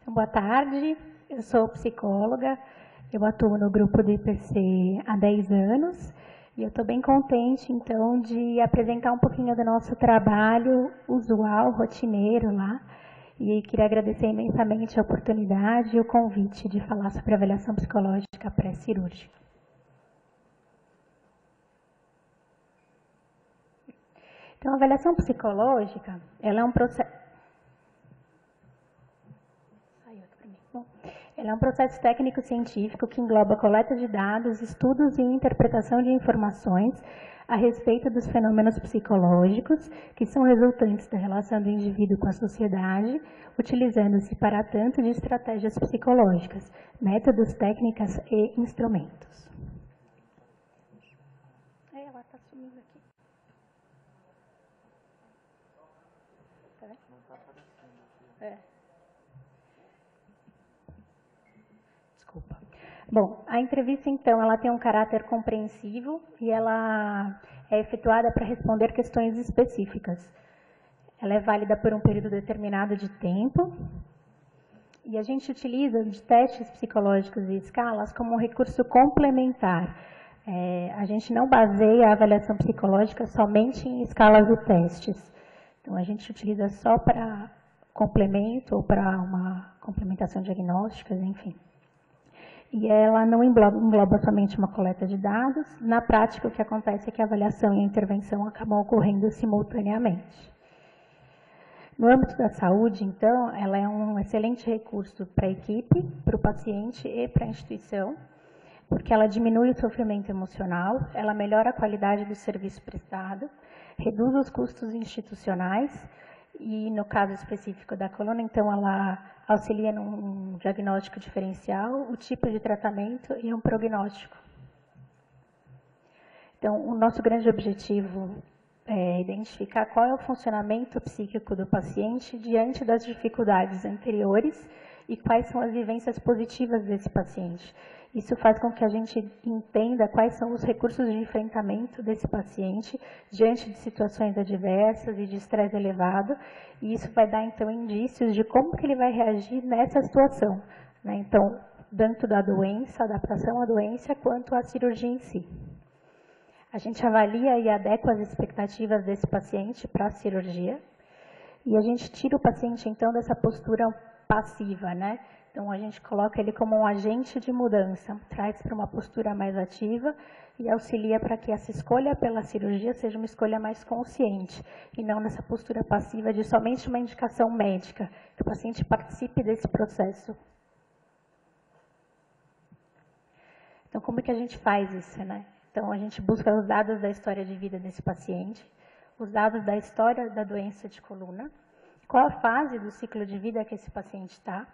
Boa tarde, eu sou psicóloga, eu atuo no grupo do IPC há 10 anos e eu estou bem contente, então, de apresentar um pouquinho do nosso trabalho usual, rotineiro lá, e queria agradecer imensamente a oportunidade e o convite de falar sobre avaliação psicológica pré-cirúrgica. Então, a avaliação psicológica, ela é um processo... Ela é um processo técnico-científico que engloba coleta de dados, estudos e interpretação de informações a respeito dos fenômenos psicológicos que são resultantes da relação do indivíduo com a sociedade, utilizando-se, para tanto, de estratégias psicológicas, métodos, técnicas e instrumentos. Ela está sumindo aqui. Tá vendo? Não está aparecendo aqui. Bom, a entrevista, então, ela tem um caráter compreensivo e ela é efetuada para responder questões específicas. Ela é válida por um período determinado de tempo e a gente utiliza de testes psicológicos e escalas como um recurso complementar. A gente não baseia a avaliação psicológica somente em escalas e testes. Então, a gente utiliza só para complemento ou para uma complementação diagnóstica, enfim. E ela não engloba somente uma coleta de dados. Na prática, o que acontece é que a avaliação e a intervenção acabam ocorrendo simultaneamente. No âmbito da saúde, então, ela é um excelente recurso para a equipe, para o paciente e para a instituição, porque ela diminui o sofrimento emocional, ela melhora a qualidade do serviço prestado, reduz os custos institucionais, e no caso específico da coluna, então, ela auxilia num diagnóstico diferencial, o tipo de tratamento e um prognóstico. Então, o nosso grande objetivo é identificar qual é o funcionamento psíquico do paciente diante das dificuldades anteriores e quais são as vivências positivas desse paciente. Isso faz com que a gente entenda quais são os recursos de enfrentamento desse paciente diante de situações adversas e de estresse elevado, e isso vai dar, então, indícios de como que ele vai reagir nessa situação, né? Então, tanto da doença, adaptação à doença, quanto à cirurgia em si. A gente avalia e adequa as expectativas desse paciente para a cirurgia, e a gente tira o paciente, então, dessa postura passiva, né? Então, a gente coloca ele como um agente de mudança, traz para uma postura mais ativa e auxilia para que essa escolha pela cirurgia seja uma escolha mais consciente, e não nessa postura passiva de somente uma indicação médica, que o paciente participe desse processo. Então, como é que a gente faz isso, né? Então, a gente busca os dados da história de vida desse paciente, os dados da história da doença de coluna, qual a fase do ciclo de vida que esse paciente está,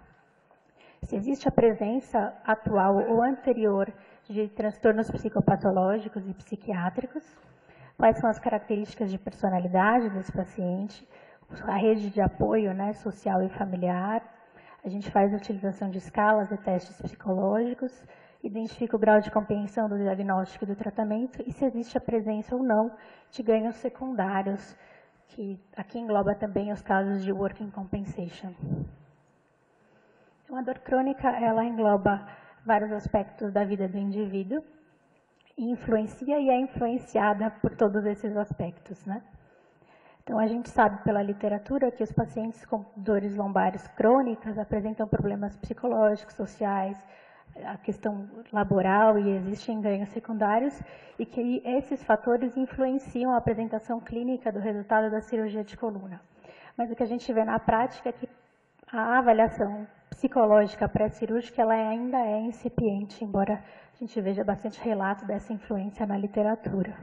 se existe a presença atual ou anterior de transtornos psicopatológicos e psiquiátricos, quais são as características de personalidade desse paciente, a rede de apoio, né, social e familiar. A gente faz a utilização de escalas e testes psicológicos, identifica o grau de compreensão do diagnóstico e do tratamento e se existe a presença ou não de ganhos secundários, que aqui engloba também os casos de working compensation. A dor crônica, ela engloba vários aspectos da vida do indivíduo e influencia e é influenciada por todos esses aspectos, né? Então, a gente sabe pela literatura que os pacientes com dores lombares crônicas apresentam problemas psicológicos, sociais, a questão laboral e existem ganhos secundários e que esses fatores influenciam a apresentação clínica do resultado da cirurgia de coluna. Mas o que a gente vê na prática é que a avaliação psicológica pré-cirúrgica ela ainda é incipiente, embora a gente veja bastante relato dessa influência na literatura.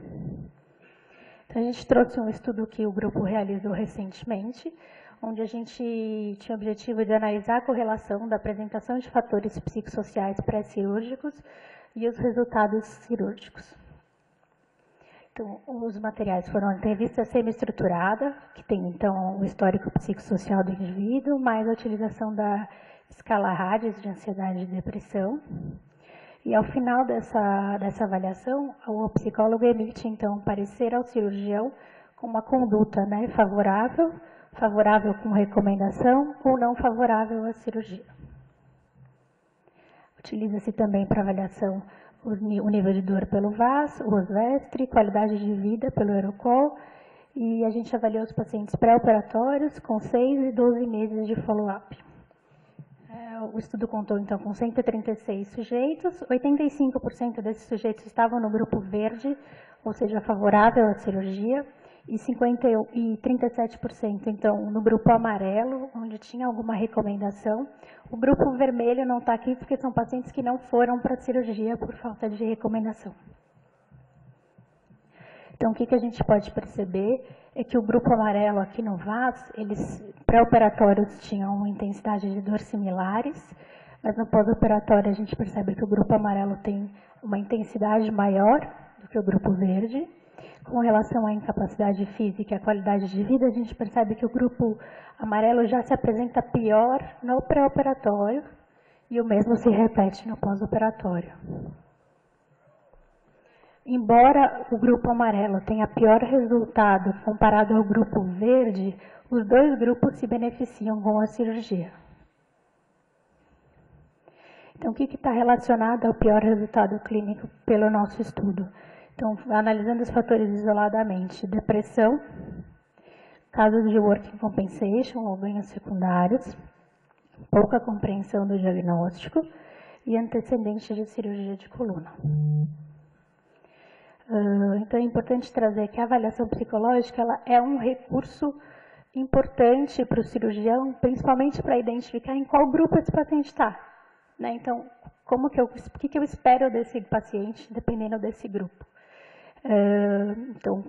Então, a gente trouxe um estudo que o grupo realizou recentemente, onde a gente tinha o objetivo de analisar a correlação da apresentação de fatores psicossociais pré-cirúrgicos e os resultados cirúrgicos. Então, os materiais foram a entrevista semi-estruturada, que tem, então, o histórico psicossocial do indivíduo, mais a utilização da escala RADIS de ansiedade e depressão. E, ao final dessa avaliação, o psicólogo emite, então, um parecer ao cirurgião com uma conduta, né, favorável com recomendação ou não favorável à cirurgia. Utiliza-se também para avaliação o nível de dor pelo VAS, o Osvestre, qualidade de vida pelo Eurocol, e a gente avaliou os pacientes pré-operatórios com 6 e 12 meses de follow-up. O estudo contou, então, com 136 sujeitos, 85% desses sujeitos estavam no grupo verde, ou seja, favorável à cirurgia, e 37%, então, no grupo amarelo, onde tinha alguma recomendação. O grupo vermelho não está aqui porque são pacientes que não foram para a cirurgia por falta de recomendação. Então, o que a gente pode perceber é que o grupo amarelo aqui no VAS, eles pré-operatórios tinham uma intensidade de dor similares, mas no pós-operatório a gente percebe que o grupo amarelo tem uma intensidade maior do que o grupo verde. Com relação à incapacidade física e à qualidade de vida, a gente percebe que o grupo amarelo já se apresenta pior no pré-operatório e o mesmo se repete no pós-operatório. Embora o grupo amarelo tenha pior resultado comparado ao grupo verde, os dois grupos se beneficiam com a cirurgia. Então, o que está relacionado ao pior resultado clínico pelo nosso estudo? Então, analisando os fatores isoladamente, depressão, casos de working compensation ou ganhos secundários, pouca compreensão do diagnóstico e antecedentes de cirurgia de coluna. Então, é importante trazer que a avaliação psicológica ela é um recurso importante para o cirurgião, principalmente para identificar em qual grupo esse paciente está. Né? Então, o que eu espero desse paciente, dependendo desse grupo. Então,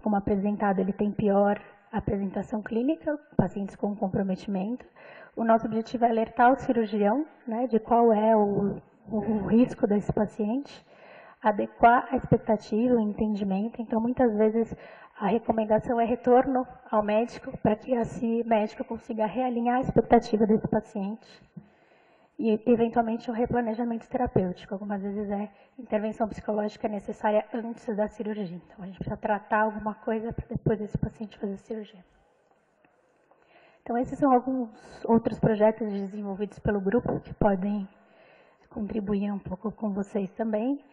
como apresentado, ele tem pior apresentação clínica, pacientes com comprometimento. O nosso objetivo é alertar o cirurgião, né, de qual é o risco desse paciente, adequar a expectativa, o entendimento. Então, muitas vezes, a recomendação é retorno ao médico, para que assim o médico consiga realinhar a expectativa desse paciente. E, eventualmente, um replanejamento terapêutico. Algumas vezes intervenção psicológica necessária antes da cirurgia. Então, a gente precisa tratar alguma coisa para depois desse paciente fazer a cirurgia. Então, esses são alguns outros projetos desenvolvidos pelo grupo que podem contribuir um pouco com vocês também,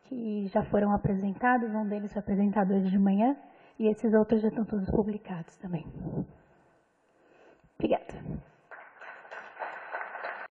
que já foram apresentados. Um deles foi apresentado hoje de manhã e esses outros já estão todos publicados também.